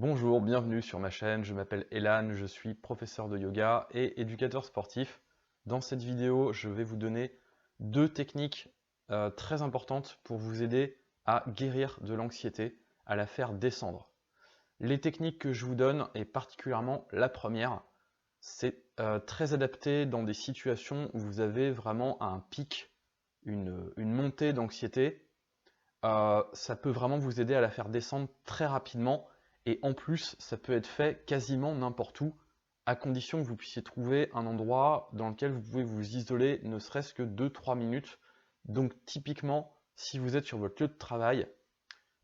Bonjour, bienvenue sur ma chaîne, je m'appelle Elan, je suis professeur de yoga et éducateur sportif. Dans cette vidéo, je vais vous donner deux techniques très importantes pour vous aider à guérir de l'anxiété, à la faire descendre. Les techniques que je vous donne, et particulièrement la première, c'est très adapté dans des situations où vous avez vraiment un pic, une montée d'anxiété. Ça peut vraiment vous aider à la faire descendre très rapidement et en plus ça peut être fait quasiment n'importe où à condition que vous puissiez trouver un endroit dans lequel vous pouvez vous isoler ne serait-ce que 2-3 minutes. Donc typiquement si vous êtes sur votre lieu de travail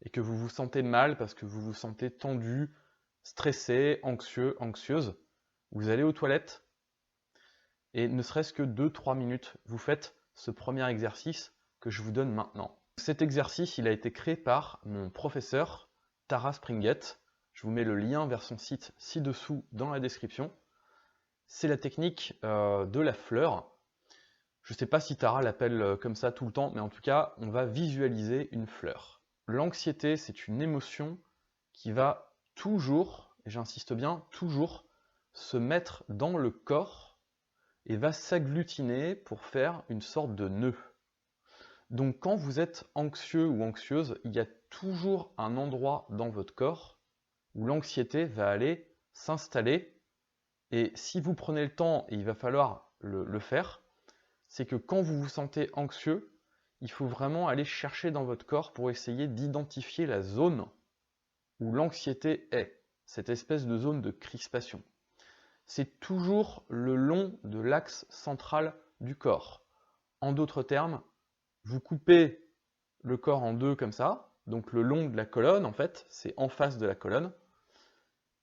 et que vous vous sentez mal parce que vous vous sentez tendu, stressé, anxieux, anxieuse, vous allez aux toilettes et ne serait-ce que 2-3 minutes, vous faites ce premier exercice que je vous donne maintenant. Cet exercice, il a été créé par mon professeur, Tara Springett. Je vous mets le lien vers son site ci-dessous dans la description. C'est la technique de la fleur. Je ne sais pas si Tara l'appelle comme ça tout le temps, mais en tout cas, on va visualiser une fleur. L'anxiété, c'est une émotion qui va toujours, et j'insiste bien, toujours, se mettre dans le corps et va s'agglutiner pour faire une sorte de nœud. Donc quand vous êtes anxieux ou anxieuse, il y a toujours un endroit dans votre corps où l'anxiété va aller s'installer. Et si vous prenez le temps, et il va falloir le faire, c'est que quand vous vous sentez anxieux, il faut vraiment aller chercher dans votre corps pour essayer d'identifier la zone où l'anxiété est, cette espèce de zone de crispation. C'est toujours le long de l'axe central du corps. En d'autres termes, vous coupez le corps en deux comme ça, donc le long de la colonne en fait, c'est en face de la colonne.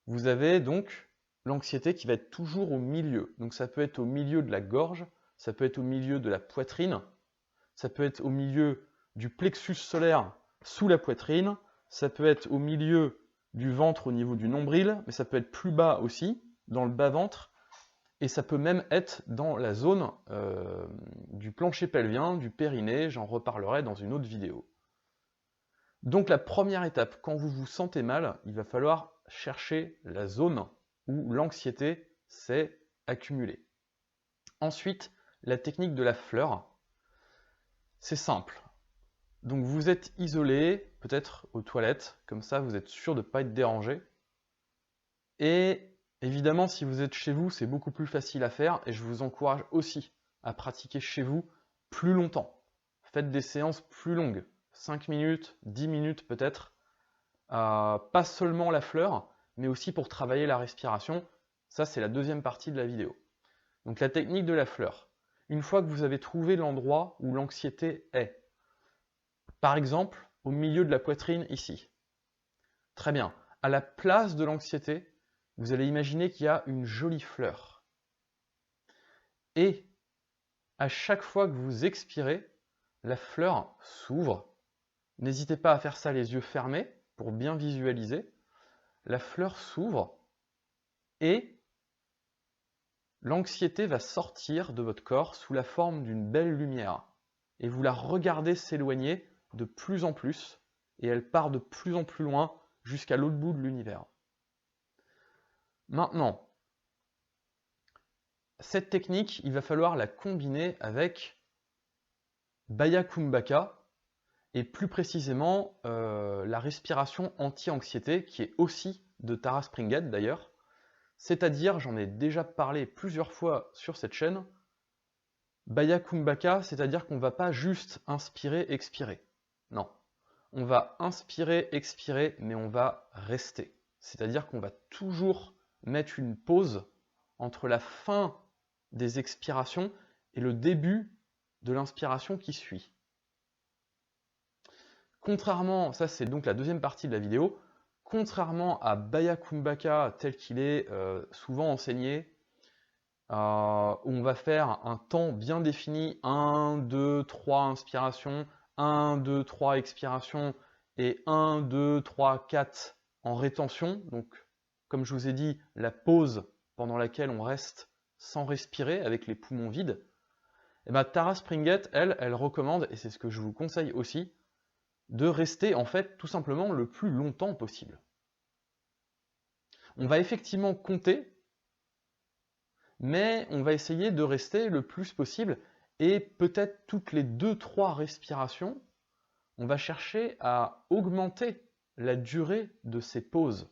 Vous avez donc l'anxiété qui va être toujours au milieu. Donc ça peut être au milieu de la gorge, ça peut être au milieu de la poitrine, ça peut être au milieu du plexus solaire sous la poitrine, ça peut être au milieu du ventre au niveau du nombril, mais ça peut être plus bas aussi, dans le bas-ventre, et ça peut même être dans la zone du plancher pelvien, du périnée, j'en reparlerai dans une autre vidéo. Donc la première étape, quand vous vous sentez mal, il va falloir chercher la zone où l'anxiété s'est accumulée. Ensuite, la technique de la fleur, c'est simple. Donc vous êtes isolé, peut-être aux toilettes, comme ça vous êtes sûr de ne pas être dérangé. Et évidemment, si vous êtes chez vous, c'est beaucoup plus facile à faire et je vous encourage aussi à pratiquer chez vous plus longtemps. Faites des séances plus longues, 5 minutes, 10 minutes peut-être. Pas seulement la fleur, mais aussi pour travailler la respiration. Ça, c'est la deuxième partie de la vidéo. Donc la technique de la fleur. Une fois que vous avez trouvé l'endroit où l'anxiété est, par exemple au milieu de la poitrine ici. Très bien. À la place de l'anxiété, vous allez imaginer qu'il y a une jolie fleur. Et à chaque fois que vous expirez, la fleur s'ouvre. N'hésitez pas à faire ça les yeux fermés pour bien visualiser. La fleur s'ouvre et l'anxiété va sortir de votre corps sous la forme d'une belle lumière. Et vous la regardez s'éloigner de plus en plus et elle part de plus en plus loin jusqu'à l'autre bout de l'univers. Maintenant, cette technique, il va falloir la combiner avec Baya Kumbhaka et plus précisément la respiration anti-anxiété qui est aussi de Tara Springett d'ailleurs. C'est-à-dire, j'en ai déjà parlé plusieurs fois sur cette chaîne, Baya Kumbhaka, c'est-à-dire qu'on ne va pas juste inspirer, expirer. Non. On va inspirer, expirer, mais on va rester. C'est-à-dire qu'on va toujours mettre une pause entre la fin des expirations et le début de l'inspiration qui suit. Contrairement, ça c'est donc la deuxième partie de la vidéo, contrairement à Baya Kumbhaka tel qu'il est souvent enseigné, où on va faire un temps bien défini, 1, 2, 3 inspirations, 1, 2, 3 expirations, et 1, 2, 3, 4 en rétention. Donc, comme je vous ai dit, la pause pendant laquelle on reste sans respirer, avec les poumons vides. Et bien, Tara Springett, elle recommande, et c'est ce que je vous conseille aussi, de rester en fait tout simplement le plus longtemps possible. On va effectivement compter, mais on va essayer de rester le plus possible, et peut-être toutes les 2-3 respirations, on va chercher à augmenter la durée de ces pauses.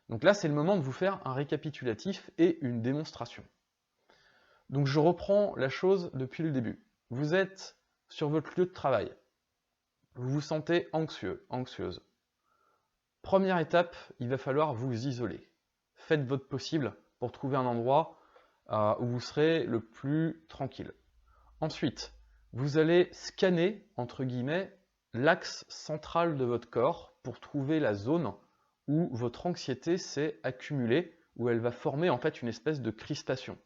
Donc là, c'est le moment de vous faire un récapitulatif et une démonstration. Donc je reprends la chose depuis le début. Vous êtes sur votre lieu de travail. Vous vous sentez anxieux, anxieuse. Première étape, il va falloir vous isoler. Faites votre possible pour trouver un endroit où vous serez le plus tranquille. Ensuite, vous allez scanner, entre guillemets, l'axe central de votre corps pour trouver la zone où votre anxiété s'est accumulée, où elle va former en fait une espèce de crispation.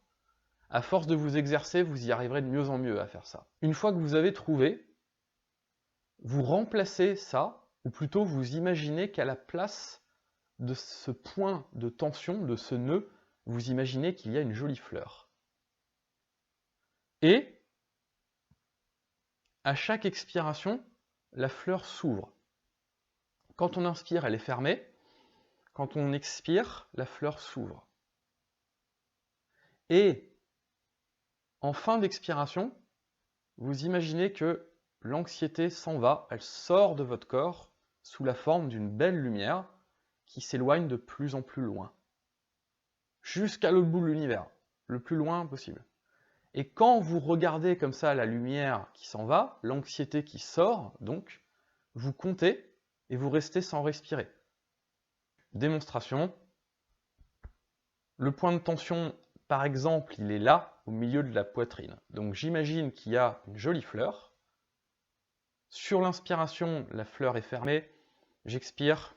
À force de vous exercer, vous y arriverez de mieux en mieux à faire ça. Une fois que vous avez trouvé, vous remplacez ça, ou plutôt vous imaginez qu'à la place de ce point de tension, de ce nœud, vous imaginez qu'il y a une jolie fleur. Et à chaque expiration, la fleur s'ouvre. Quand on inspire, elle est fermée. Quand on expire, la fleur s'ouvre. Et en fin d'expiration, vous imaginez que l'anxiété s'en va, elle sort de votre corps sous la forme d'une belle lumière qui s'éloigne de plus en plus loin, jusqu'à l'autre bout de l'univers, le plus loin possible. Et quand vous regardez comme ça la lumière qui s'en va, l'anxiété qui sort, donc, vous comptez et vous restez sans respirer. Démonstration. Le point de tension, par exemple, il est là, au milieu de la poitrine. Donc j'imagine qu'il y a une jolie fleur. Sur l'inspiration, la fleur est fermée. J'expire,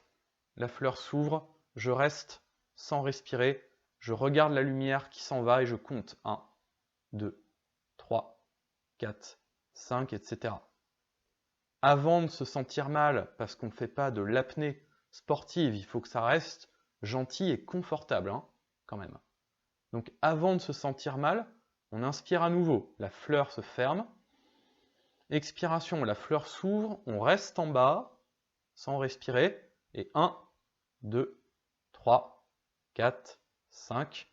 la fleur s'ouvre, je reste sans respirer. Je regarde la lumière qui s'en va et je compte 1, 2, 3, 4, 5, etc. Avant de se sentir mal, parce qu'on ne fait pas de l'apnée sportive, il faut que ça reste gentil et confortable, hein, quand même. Donc avant de se sentir mal, on inspire à nouveau, la fleur se ferme. Expiration, la fleur s'ouvre, on reste en bas, sans respirer, et 1, 2, 3, 4, 5,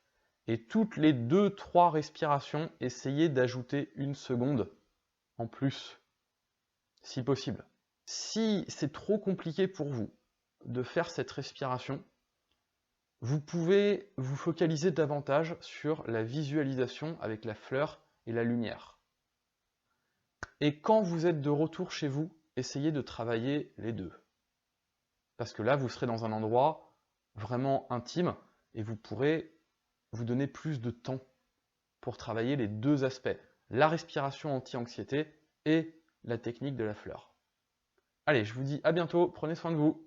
et toutes les 2-3 respirations, essayez d'ajouter une seconde en plus, si possible. Si c'est trop compliqué pour vous de faire cette respiration, vous pouvez vous focaliser davantage sur la visualisation avec la fleur et la lumière. Et quand vous êtes de retour chez vous, essayez de travailler les deux. Parce que là, vous serez dans un endroit vraiment intime et vous pourrez vous donner plus de temps pour travailler les deux aspects, la respiration anti-anxiété et la technique de la fleur. Allez, je vous dis à bientôt, prenez soin de vous.